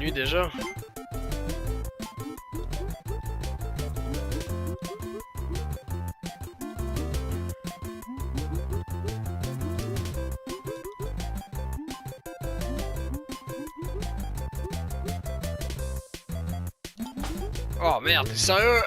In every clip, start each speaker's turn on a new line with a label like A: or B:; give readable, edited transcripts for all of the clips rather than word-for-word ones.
A: nuit déjà. Oh merde, t'es sérieux?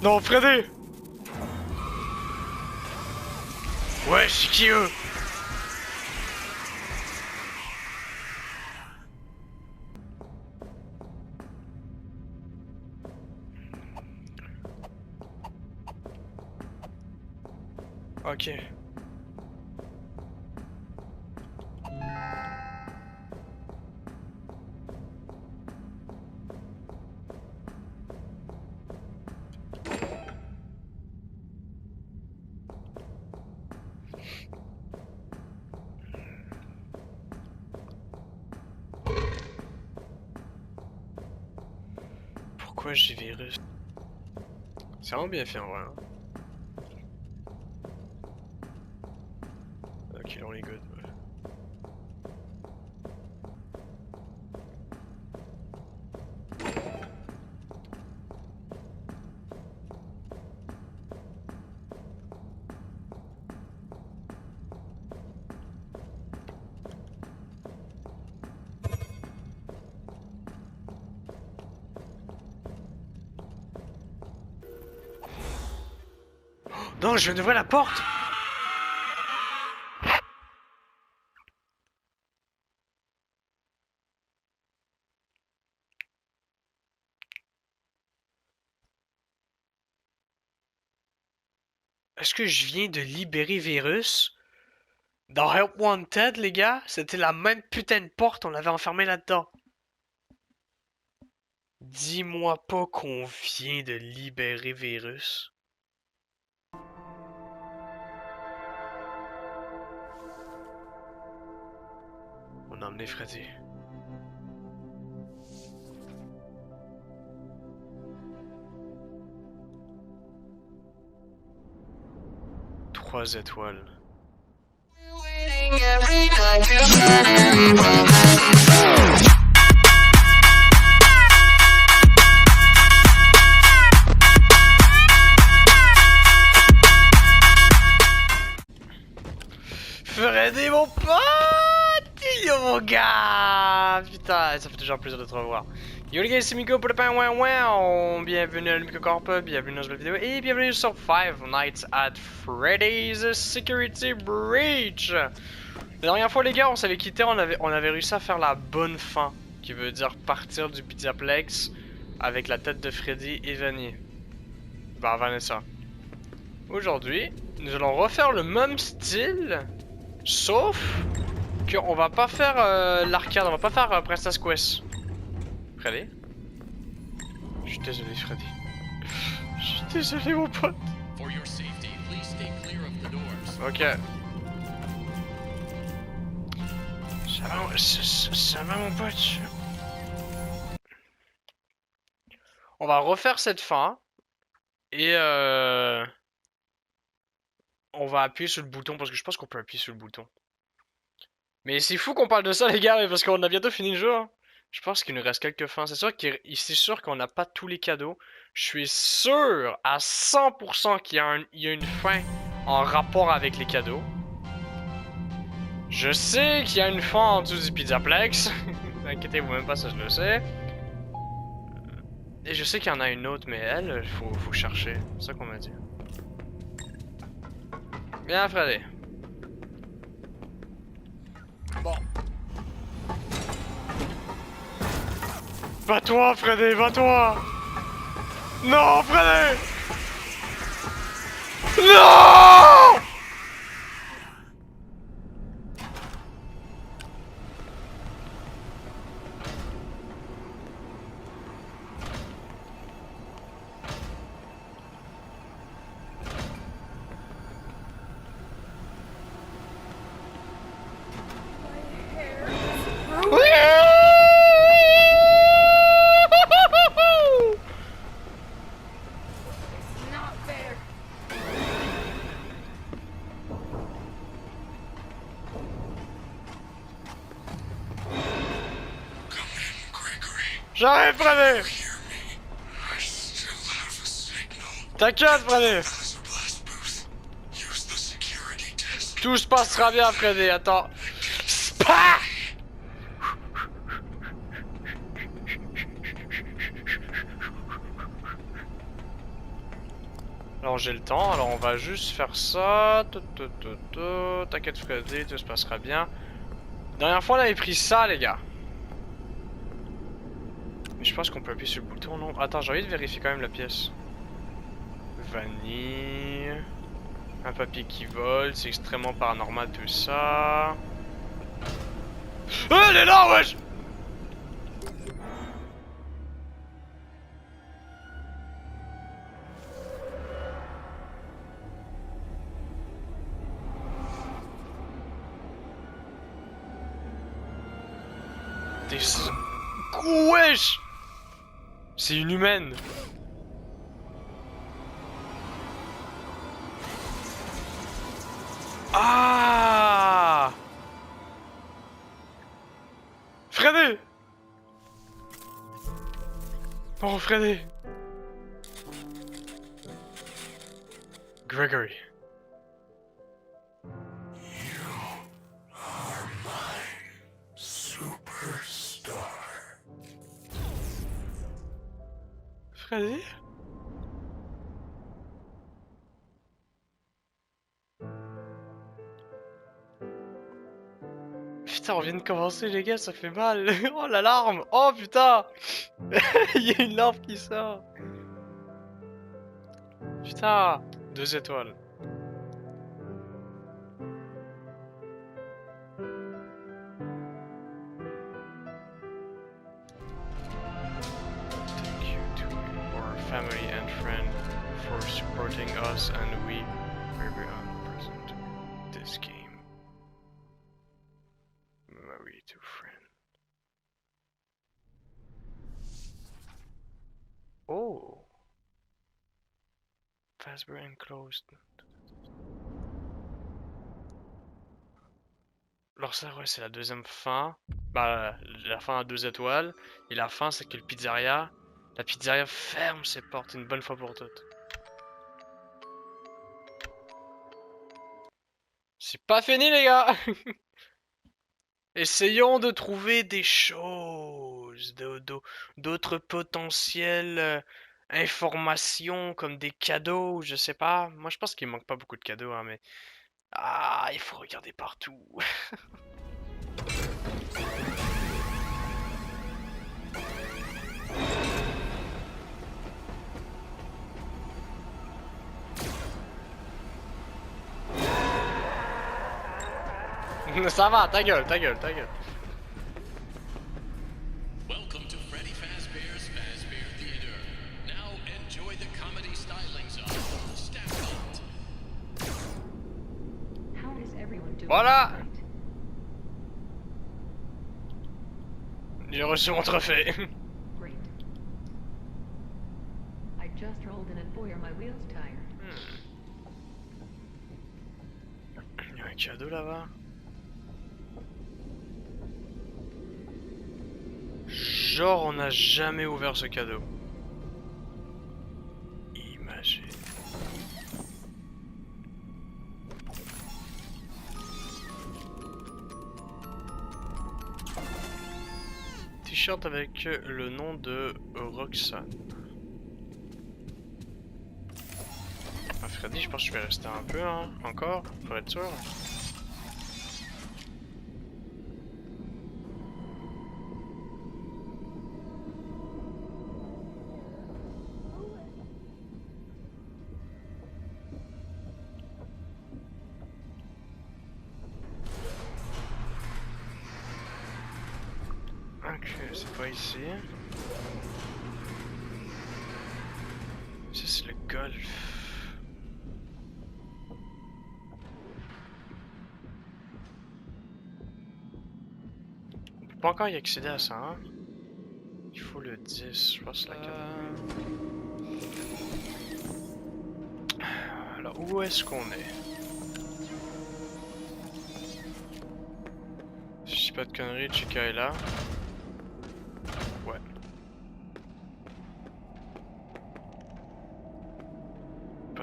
A: Non, Freddy! Ouais, c'est qui eux? Ok. Pourquoi j'ai virus? C'est vraiment bien fait en vrai. Hein. Ok, on est good. Ouais. Non, je viens d'ouvrir la porte! Est-ce que je viens de libérer virus? Dans Help Wanted, les gars, c'était la même putain de porte, on l'avait enfermé là-dedans. Dis-moi pas qu'on vient de libérer virus. On a emmené Freddy. Trois étoiles. Freddy, mon pote! Yo, mon gars! Putain, ça fait toujours plaisir de te revoir. Yo les gars, c'est Miko pour le pain, bienvenue à l'Unicorp, bienvenue dans cette vidéo et bienvenue sur Five Nights at Freddy's Security Breach. La dernière fois les gars, on s'avait quitté, on avait réussi à faire la bonne fin, qui veut dire partir du Plex avec la tête de Freddy et Vanessa. Aujourd'hui, nous allons refaire le même style, sauf qu'on va pas faire l'arcade, on va pas faire Princess Quest. Freddy? Je suis désolé, Freddy. Je suis désolé, mon pote. Ok. Ça va, mon pote. On va refaire cette fin. Et on va appuyer sur le bouton parce que je pense qu'on peut appuyer sur le bouton. Mais c'est fou qu'on parle de ça, les gars, parce qu'on a bientôt fini le jeu. Hein. Je pense qu'il nous reste quelques fins. C'est sûr qu'on n'a pas tous les cadeaux. Je suis sûr à 100% qu'il y a une fin en rapport avec les cadeaux. Je sais qu'il y a une fin en dessous du Pizzaplex. Inquiétez-vous même pas, ça je le sais. Et je sais qu'il y en a une autre, mais elle, faut chercher. C'est ça qu'on m'a dit. Bien, Freddy. Bon. Va-toi, Freddy, va-toi! Non, Freddy! Non! J'arrive, Freddy! T'inquiète, Freddy! Tout se passera bien, Freddy, attends. Spah! Alors j'ai le temps, alors on va juste faire ça. T'inquiète, Freddy, tout se passera bien. Dernière fois on avait pris ça, les gars. Mais je pense qu'on peut appuyer sur le bouton, non? Attends, j'ai envie de vérifier quand même la pièce. Vanille. Un papier qui vole, c'est extrêmement paranormal tout ça. Oh, elle est là, wesh! Wesh! C'est une humaine. Ah! Freddy! Oh, Freddy! Gregory. Freddy? Putain, on vient de commencer, les gars, ça fait mal. Oh, l'alarme! Oh, putain! Il y a une lampe qui sort. Putain! 2 étoiles. Thank you to our family and friends for supporting us, and we very present this game. Memory to friend. Oh! Fazbear enclosed. Alors ça, ouais, c'est la deuxième fin. Bah, la fin à 2 étoiles. Et la fin, c'est que le pizzeria... La pizzeria ferme ses portes une bonne fois pour toutes. C'est pas fini, les gars. Essayons de trouver des choses, d'autres potentielles informations comme des cadeaux, je sais pas. Moi, je pense qu'il manque pas beaucoup de cadeaux, hein, mais... Ah, il faut regarder partout. Ça va, ta gueule, ta gueule, ta gueule.
B: Welcome to Freddy Fazbear's Fazbear Theater. Now enjoy the comedy stylings of Stackpot.
C: How is everyone doing?
A: Voilà. J'ai reçu mon trophée.
C: Great. I just rolled in and boy are my wheels tired.
A: Il y a un cadeau là-bas. Genre on n'a jamais ouvert ce cadeau. Imagine. T-shirt avec le nom de Roxane. Ah, Freddy, je pense que je vais rester un peu, hein, encore, pour être sûr. Ok, c'est pas ici. Ça c'est le golf. On peut pas encore y accéder à ça, hein. Il faut le 10, je pense la 4. Alors où est-ce qu'on est? Si je dis pas de conneries, Chica est là. Ouais.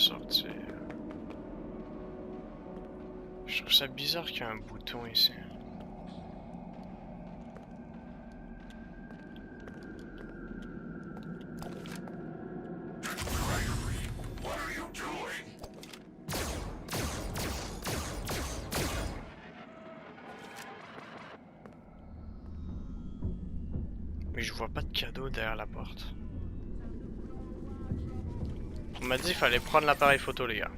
A: sortir. Je trouve ça bizarre qu'il y ait un bouton ici. Mais je vois pas de cadeau derrière la porte. On m'a dit qu'il fallait prendre l'appareil photo, les gars.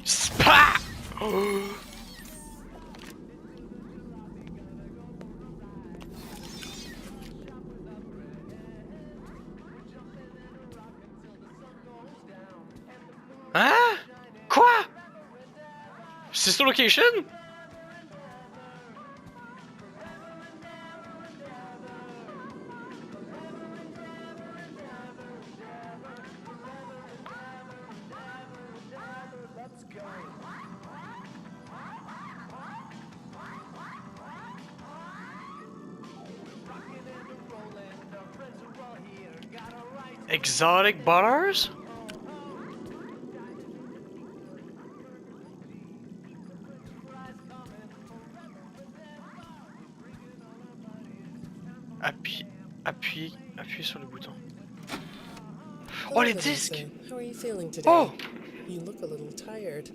A: Spa! Oh! Hein? Quoi? Sister location? Exotic butters? Appuyez sur le bouton. Oh, les disques!
D: How are you feeling today?
A: Oh!
D: You look a little tired.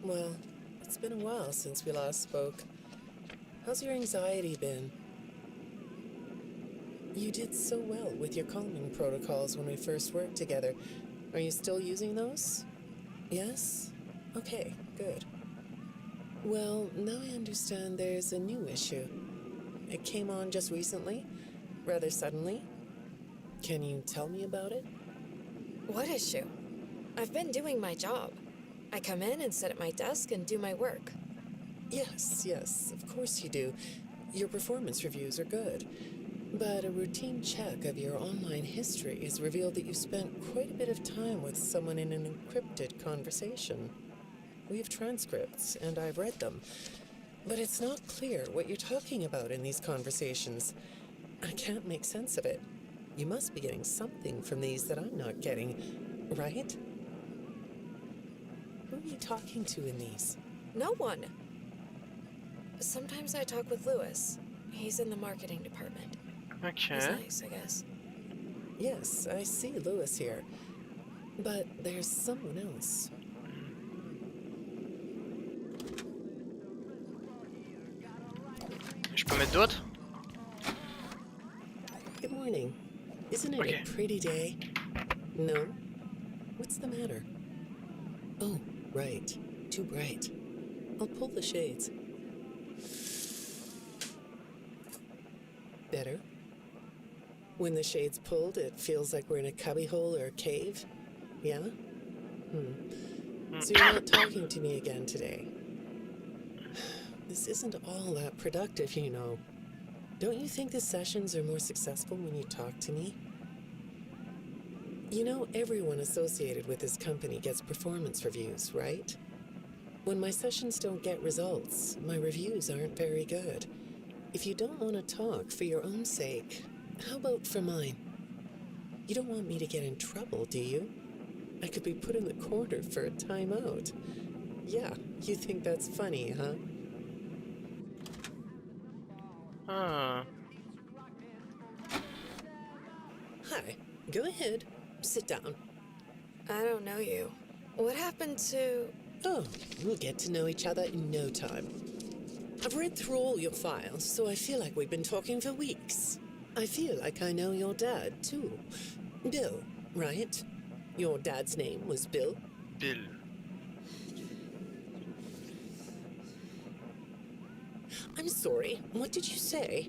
D: Well, it's been a while since we last spoke. How's your anxiety been? You did so well with your calming protocols when we first worked together. Are you still using those? Yes? Okay, good. Well, now I understand there's a new issue. It came on just recently, rather suddenly. Can you tell me about it?
E: What issue? I've been doing my job. I come in and sit at my desk and do my work.
D: Yes, of course you do. Your performance reviews are good. But a routine check of your online history has revealed that you spent quite a bit of time with someone in an encrypted conversation. We have transcripts, and I've read them. But it's not clear what you're talking about in these conversations. I can't make sense of it. You must be getting something from these that I'm not getting, right? Who are you talking to in these?
E: No one. Sometimes I talk with Lewis. He's in the marketing department.
A: Okay.
E: He's nice, I guess.
D: Yes, I see Lewis here. But there's someone else.
A: Je peux mettre d'autres?
D: Good morning. Isn't it
A: Okay.
D: a pretty day? No? What's the matter? Oh, right. Too bright. I'll pull the shades. Better? When the shade's pulled, it feels like we're in a cubbyhole or a cave? Yeah? So you're not talking to me again today? This isn't all that productive, you know. Don't you think the sessions are more successful when you talk to me? You know, everyone associated with this company gets performance reviews, right? When my sessions don't get results, my reviews aren't very good. If you don't want to talk for your own sake, how about for mine? You don't want me to get in trouble, do you? I could be put in the corner for a timeout. Yeah, you think that's funny, huh?
A: Ah.
D: Hi, go ahead. Sit down.
E: I don't know you. What happened to...
D: Oh, we'll get to know each other in no time. I've read through all your files, so I feel like we've been talking for weeks. I feel like I know your dad, too. Bill, right? Your dad's name was Bill?
A: Bill.
D: I'm sorry, what did you say?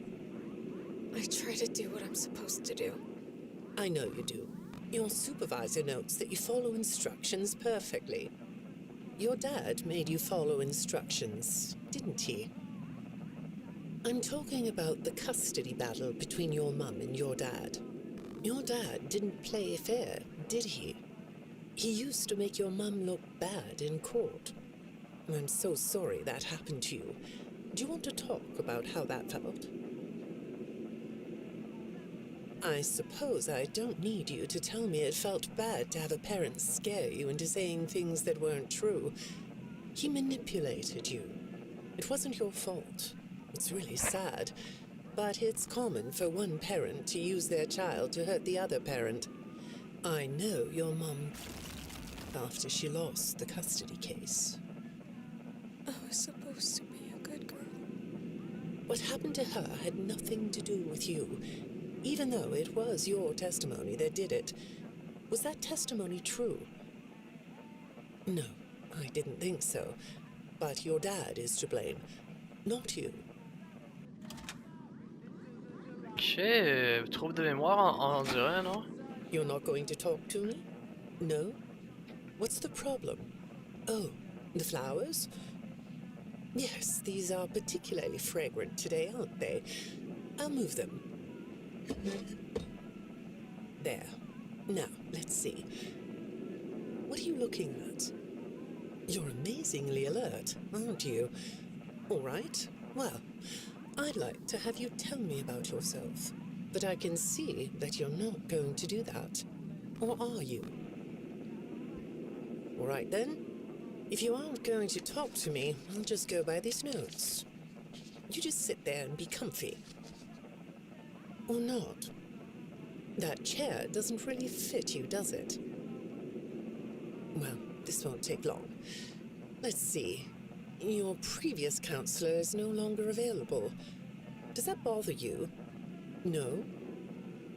E: I try to do what I'm supposed to do.
D: I know you do. Your supervisor notes that you follow instructions perfectly. Your dad made you follow instructions, didn't he? I'm talking about the custody battle between your mum and your dad. Your dad didn't play fair, did he? He used to make your mum look bad in court. I'm so sorry that happened to you. Do you want to talk about how that felt? I suppose I don't need you to tell me it felt bad to have a parent scare you into saying things that weren't true. He manipulated you. It wasn't your fault. It's really sad, but it's common for one parent to use their child to hurt the other parent. I know your mum after she lost the custody case.
E: I was supposed to be a good girl.
D: What happened to her had nothing to do with you, even though it was your testimony that did it. Was that testimony true? No, I didn't think so. But your dad is to blame, not you.
A: Ok, trouble de mémoire, on dirait, non?
D: You're not going to talk to me? No? What's the problem? Oh, the flowers? Yes, these are particularly fragrant today, aren't they? I'll move them. There. Now, let's see. What are you looking at? You're amazingly alert, aren't you? All right. Well, I'd like to have you tell me about yourself. But I can see that you're not going to do that. Or are you? All right then. If you aren't going to talk to me, I'll just go by these notes. You just sit there and be comfy. Or not. That chair doesn't really fit you, does it? Well, this won't take long. Let's see. Your previous counselor is no longer available. Does that bother you? No?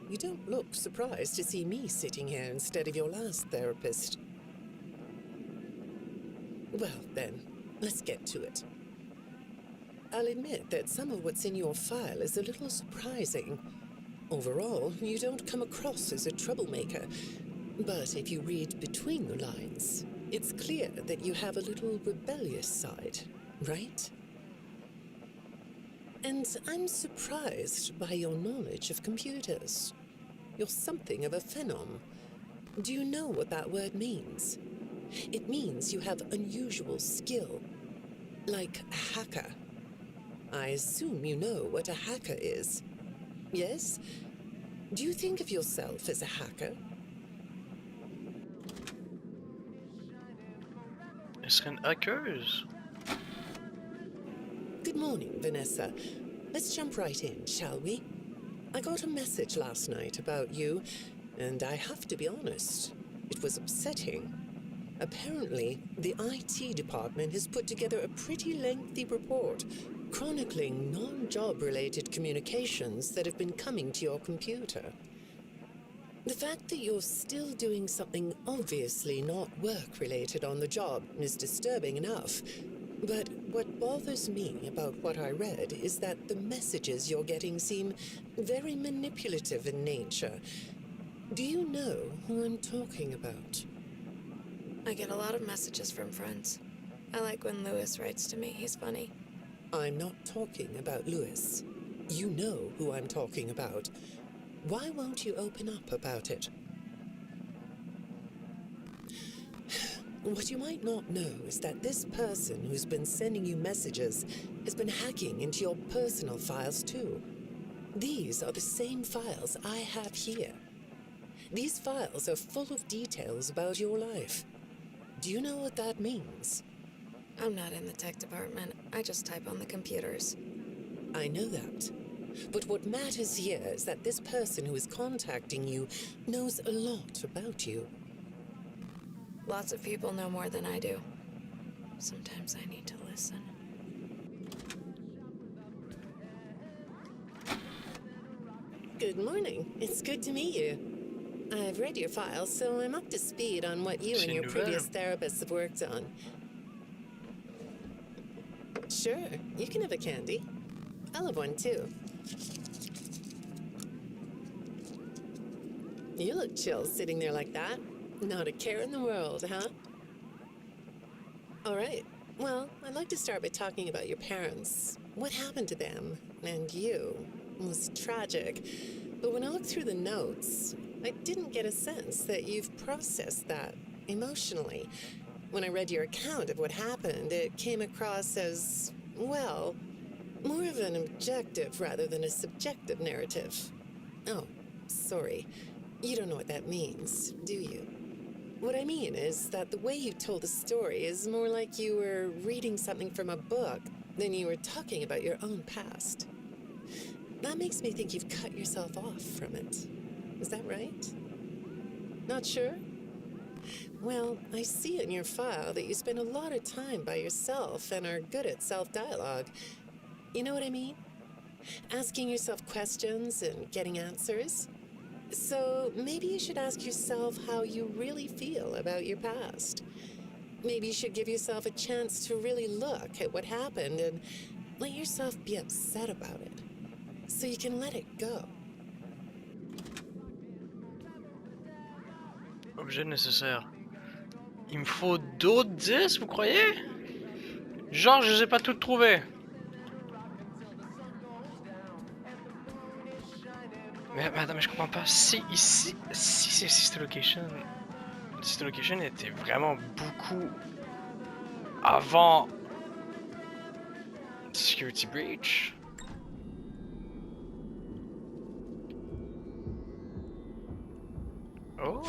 D: You don't look surprised to see me sitting here instead of your last therapist. Well, then, let's get to it. I'll admit that some of what's in your file is a little surprising. Overall, you don't come across as a troublemaker. But if you read between the lines, it's clear that you have a little rebellious side, right? And I'm surprised by your knowledge of computers. You're something of a phenom. Do you know what that word means? It means you have unusual skill, like a hacker. I assume you know what a hacker is. Yes? Do you think of yourself as a hacker?
A: Elle serait une hackeuse?
D: Good morning, Vanessa. Let's jump right in, shall we? I got a message last night about you, and I have to be honest, it was upsetting. Apparently, the IT department has put together a pretty lengthy report chronicling non-job-related communications that have been coming to your computer. The fact that you're still doing something obviously not work-related on the job is disturbing enough. But what bothers me about what I read is that the messages you're getting seem very manipulative in nature. Do you know who I'm talking about?
E: I get a lot of messages from friends. I like when Lewis writes to me. He's funny.
D: I'm not talking about Lewis. You know who I'm talking about. Why won't you open up about it? What you might not know is that this person who's been sending you messages has been hacking into your personal files too. These are the same files I have here. These files are full of details about your life. Do you know what that means?
E: I'm not in the tech department. I just type on the computers.
D: I know that. But what matters here is that this person who is contacting you knows a lot about you.
E: Lots of people know more than I do. Sometimes I need to listen.
D: Good morning. It's good to meet you. I've read your file, so I'm up to speed on what you and your previous therapists have worked on. Sure, you can have a candy. I'll have one too. You look chill sitting there like that. Not a care in the world, huh? All right. Well, I'd like to start by talking about your parents. What happened to them and you was tragic. But when I looked through the notes, I didn't get a sense that you've processed that emotionally. When I read your account of what happened, it came across as, well, more of an objective rather than a subjective narrative. Oh, sorry. You don't know what that means, do you? What I mean is that the way you told the story is more like you were reading something from a book than you were talking about your own past. That makes me think you've cut yourself off from it. Is that right? Not sure? Well, I see in your file that you spend a lot of time by yourself and are good at self-dialogue. You know what I mean? Asking yourself questions and getting answers. So maybe you should ask yourself how you really feel about your past. Maybe you should give yourself a chance to really look at what happened and let yourself be upset about it, so you can let it go.
A: Objet nécessaire. Il me faut d'autres disques, vous croyez? Genre, je les ai pas toutes trouvées. Mais attends, mais je comprends pas. Si ici, si c'est Sister Location, Sister Location était vraiment beaucoup avant Security Breach. Oh.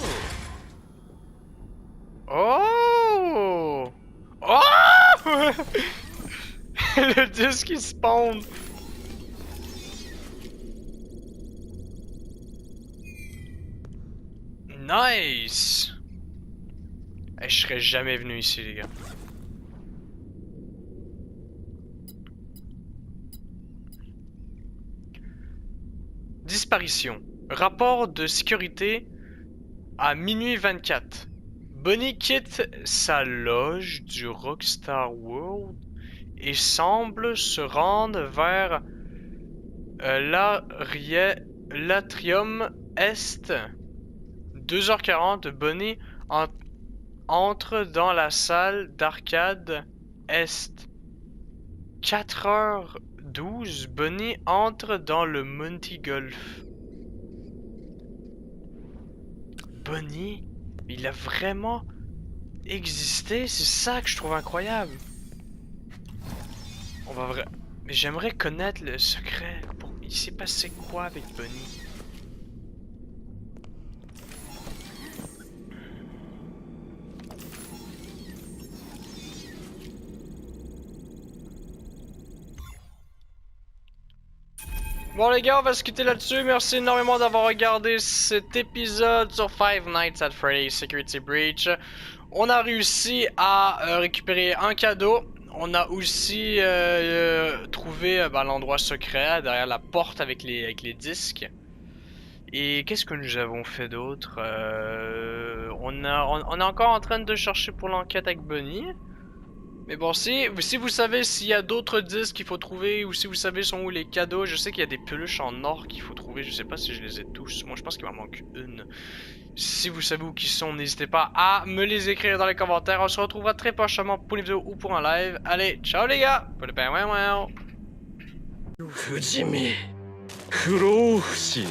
A: Oh. Oh. Le disque il spawn. Nice! Hey, je serais jamais venu ici, les gars. Disparition. Rapport de sécurité à minuit 24. Bonnie quitte sa loge du Rockstar World et semble se rendre vers l'atrium Est. 2h40, Bonnie entre dans la salle d'arcade Est. 4h12, Bonnie entre dans le Monty Golf. Bonnie, il a vraiment existé, c'est ça que je trouve incroyable. On va vraiment... Mais j'aimerais connaître le secret. Il s'est passé quoi avec Bonnie? Bon les gars, on va se quitter là-dessus. Merci énormément d'avoir regardé cet épisode sur Five Nights at Freddy's Security Breach. On a réussi à récupérer un cadeau. On a aussi trouvé l'endroit secret derrière la porte avec les disques. Et qu'est-ce que nous avons fait d'autre? On est encore en train de chercher pour l'enquête avec Bonnie. Mais bon, si vous savez s'il y a d'autres disques qu'il faut trouver, ou si vous savez sont où les cadeaux, je sais qu'il y a des peluches en or qu'il faut trouver, je sais pas si je les ai tous, moi je pense qu'il m'en manque une. Si vous savez où ils sont, n'hésitez pas à me les écrire dans les commentaires, on se retrouvera très prochainement pour une vidéo ou pour un live. Allez, ciao les gars!
F: Fujimi, 不老不死